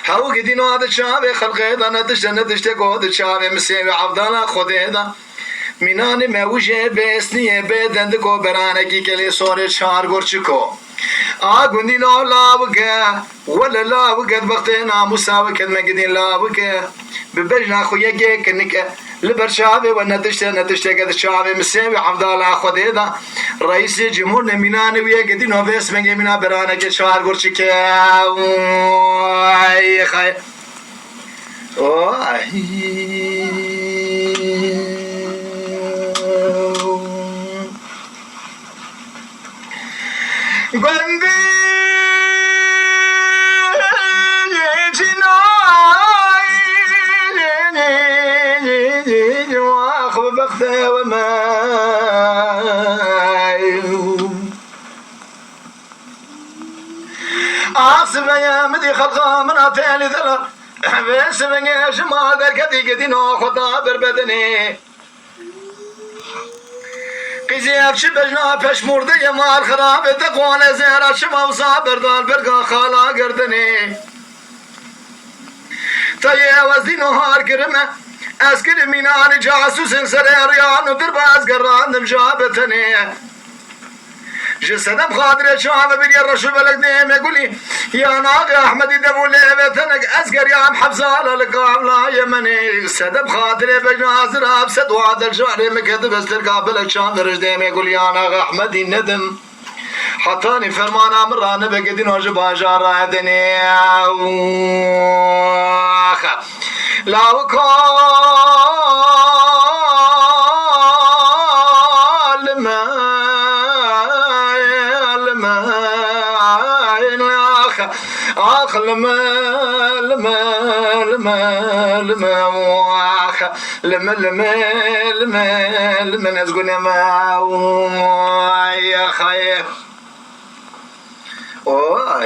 هاو قدينو هذا الشعب خلقيدا ندشت قود الشعب مسيب عبدالله خديدا مینان موجه بسنیه بدند کو برانگی کلی سور چار گرچکو آگوندی نو لاوگه ولا لاوگه وقت ناموساو کد مگدین لاوگه ببرجنا خویه گه کنکه لبرشابه و ندشت قد شابه مسیب عبدالله خدیدا رئیس جمهور مینان ویه گدی نو بس مگه مینا برانگی چار گرچکه ای خای Gwendi جناي واخذ بخته وما احسب يا مدي خلقه من افعل ثلاث بس من جمال دركتي قدي ناخذ بربدني قیزیف چی بجنا پش مرده مال خرابه تقوان زهره شما و صابر دار برگا خالا گردنی تا یه وزدی نهار کرمه از کرمینان جاسوس سر ریان و در باز گراندم جابتنی جسدم خاطر شام بير رشو بلك ديم يقولي يا ناقي احمدي دمولي بيتنك اسقر يا محفظال القام لا يمني سدم خاطر بجنازر ابسد وعد الجاري مكتب استرقابلك شام ديم يقول يا ناقي احمدي ندم حطاني فرمان امران بقدين وجب اجار رايدني لا وكل ما آخ لما نزقون ما يا خايف ورا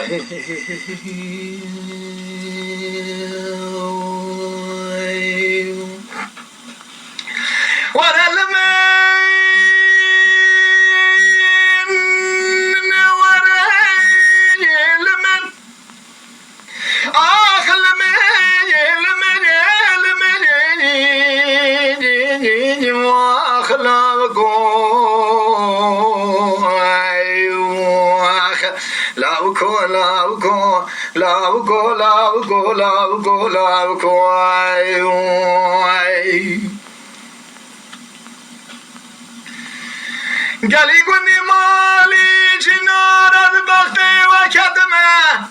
قالي قولي مالي جنار البختي وكدمه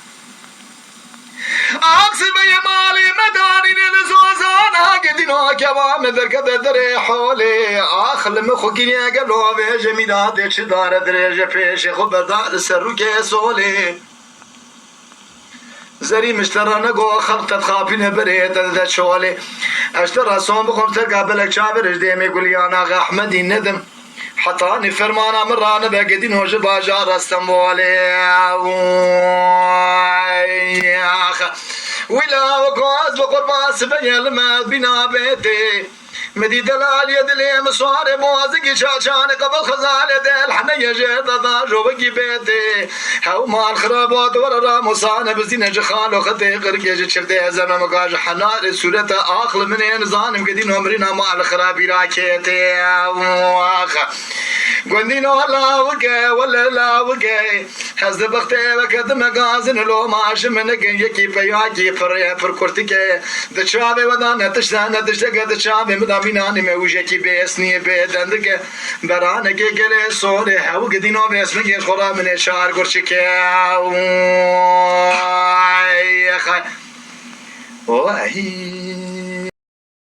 اقصب يا مالي مداري للزوزان قدينو كبام دركد دري حولي اخل مخكي قبلو بيج ميداد شدار دريج فيش خبردار سروكي سولي زري مشترى نقو خلطة خافين بريت ذا شولي اشترى صوم بقوم تلقى بلك شابر ديم يقول يا ناغ احمدي ندم حطاني فرمانا مران بقدين هوج باجار استنبولي يا اخ ولا وقاز بقربان سبيل ما بنا بيتي مدي دلال يدلي مصاري موازقي شاشان قبل خزال دل حنية جيد ضاجو بقي بيتي هاو مال خرابات ورا مصانة بزينة جخال وخطي قرقيج شردي زمن مقاج حنار سورة آخل من ينزان مقدين عمرنا مال خرابي راكيتي قندين ولا وقع ولا لا وقع هز بختي وكد مقازن لو ماش منك يكي فياكي فر كورتك دشابي ودان تشتاق دشابي مداميناني موجكي بيسني بيدندك برانك قلي صوري حو قدينو بيسمك خورا من شعر قرشك يا خي